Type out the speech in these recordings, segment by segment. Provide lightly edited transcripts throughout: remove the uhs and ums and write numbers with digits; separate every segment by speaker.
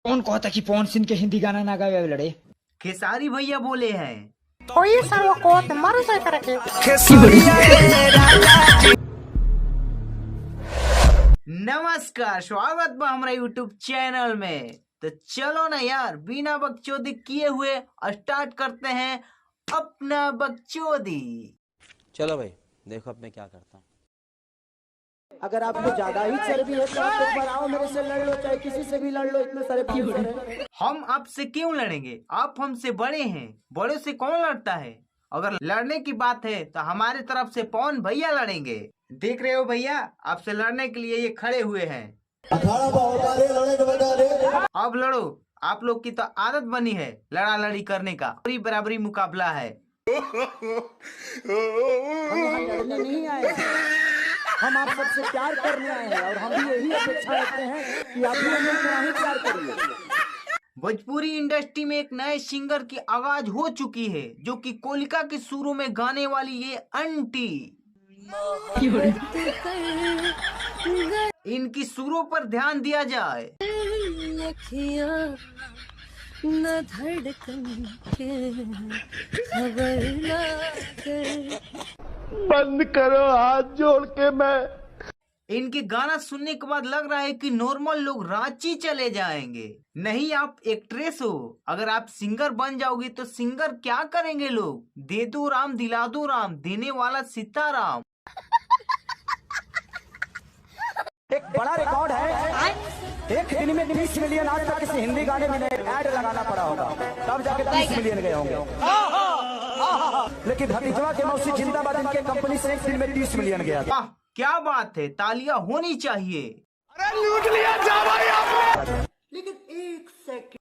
Speaker 1: कौन कहता कि पवन सिंह के हिंदी गाना ना गावे लड़े?
Speaker 2: खेसारी भैया बोले हैं। नमस्कार, स्वागत बा हमारा यूट्यूब चैनल में। तो चलो ना यार, बिना बकचोदी किए हुए स्टार्ट करते हैं अपना बकचोदी।
Speaker 3: चलो भाई, देखो अब मैं क्या करता हूँ।
Speaker 4: अगर आपको ज्यादा ही चर्बी है तो आप एक बार आओ मेरे से लड़ लो, चाहे किसी से भी लड़ लो, इतने सारे बाउंसर हैं।
Speaker 2: हम आपसे क्यों लड़ेंगे? आप हमसे बड़े हैं, बड़े से कौन लड़ता है? अगर लड़ने की बात है तो हमारे तरफ से पवन भैया लड़ेंगे। देख रहे हो भैया, आपसे लड़ने के लिए ये खड़े हुए हैं। अब लड़ो, आप लोग की तो आदत बनी है लड़ा लड़ी करने का। बराबरी मुकाबला है।
Speaker 4: हम यहाँ लड़ने नहीं आए हैं, हम आप सबसे प्यार करने आए हैं और हम भी यही अपेक्षा रखते हैं कि आप भी हमें इतना ही प्यार करिए।
Speaker 2: भोजपुरी इंडस्ट्री में एक नए सिंगर की आवाज हो चुकी है, जो कि कोलिका के सुरों में गाने वाली ये आंटी। इनकी सुरों पर ध्यान दिया जाए।
Speaker 5: न धड़कन के खबर
Speaker 6: बंद करो, हाथ जोड़ के मैं।
Speaker 2: इनके गाना सुनने के बाद लग रहा है कि नॉर्मल लोग रांची चले जाएंगे। नहीं, आप एक्ट्रेस हो। अगर आप सिंगर बन जाओगी तो सिंगर क्या करेंगे लोग? दे दो राम दिला दो राम, देने वाला सीताराम।
Speaker 4: एक बड़ा रिकॉर्ड है, एक दिन में 30 मिलियन आज तक किसी हिंदी गाने में ऐड लगाना पड़ा होगा, तब जाके 30 मिलियन गए होंगे। लेकिन भतीजवा के मौसी जिंदाबाद, इनके कंपनी से एक दिन में 30 मिलियन गया।
Speaker 2: वाह, क्या बात है, तालियां होनी चाहिए।
Speaker 6: अरे लूट लिया जा भाई आपने।
Speaker 4: लेकिन एक सेकंड,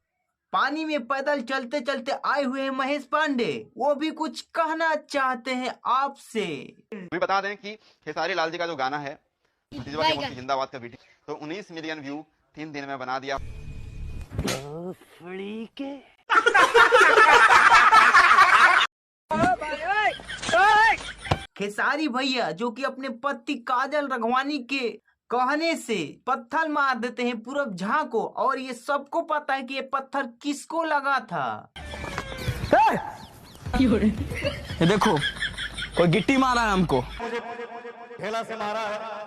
Speaker 2: पानी में पैदल चलते चलते आए हुए हैं महेश पांडे। वो भी कुछ कहना चाहते हैं आपसे।
Speaker 7: भी बता दें कि खेसारी लाल जी का जो गाना है भतीजवा की मौसी जिंदाबाद का वीडियो, तो 19 मिलियन व्यू 3 दिन में बना दिया।
Speaker 2: खेसारी भैया जो कि अपने पति काजल रघवानी के कहने से पत्थर मार देते हैं पूरब झा को, और ये सबको पता है कि ये पत्थर किसको लगा था।
Speaker 3: ये देखो, कोई गिट्टी मारा है हमको,
Speaker 6: ठेला से मारा है।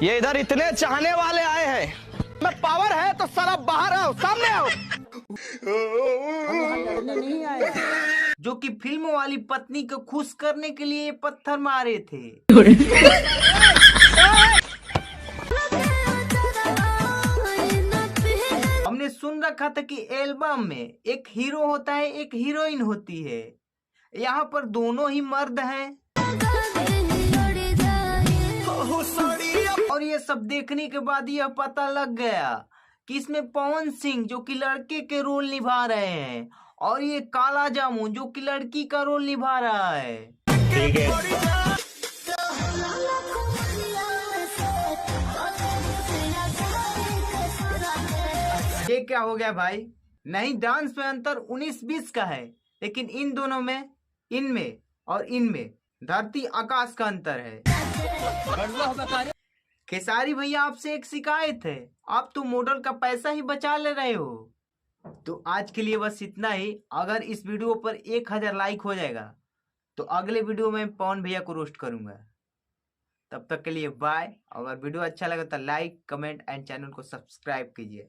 Speaker 3: ये इधर इतने चाहने वाले आए हैं। मैं पावर है तो सारा बाहर आओ, सामने आओ।
Speaker 4: हम यहाँ लड़ने नहीं आए हैं।
Speaker 2: जो कि फिल्म वाली पत्नी को खुश करने के लिए ये पत्थर मारे थे। हमने सुन रखा था कि एल्बम में एक हीरो होता है, एक हीरोइन होती है। यहाँ पर दोनों ही मर्द हैं। और ये सब देखने के बाद यह पता लग गया कि इसमें पवन सिंह जो कि लड़के के रोल निभा रहे हैं, और ये काला जामुन जो कि लड़की का रोल निभा रहा है। ठीक है। ये क्या हो गया भाई? नहीं, डांस में अंतर 19-20 का है, लेकिन इन दोनों में, इनमें और इनमें धरती आकाश का अंतर है। खेसारी भैया, आपसे एक शिकायत है, आप तो मॉडल का पैसा ही बचा ले रहे हो। तो आज के लिए बस इतना ही। अगर इस वीडियो पर 1000 लाइक हो जाएगा तो अगले वीडियो में पवन भैया को रोस्ट करूंगा। तब तक के लिए बाय। अगर वीडियो अच्छा लगा तो लाइक, कमेंट एंड चैनल को सब्सक्राइब कीजिए।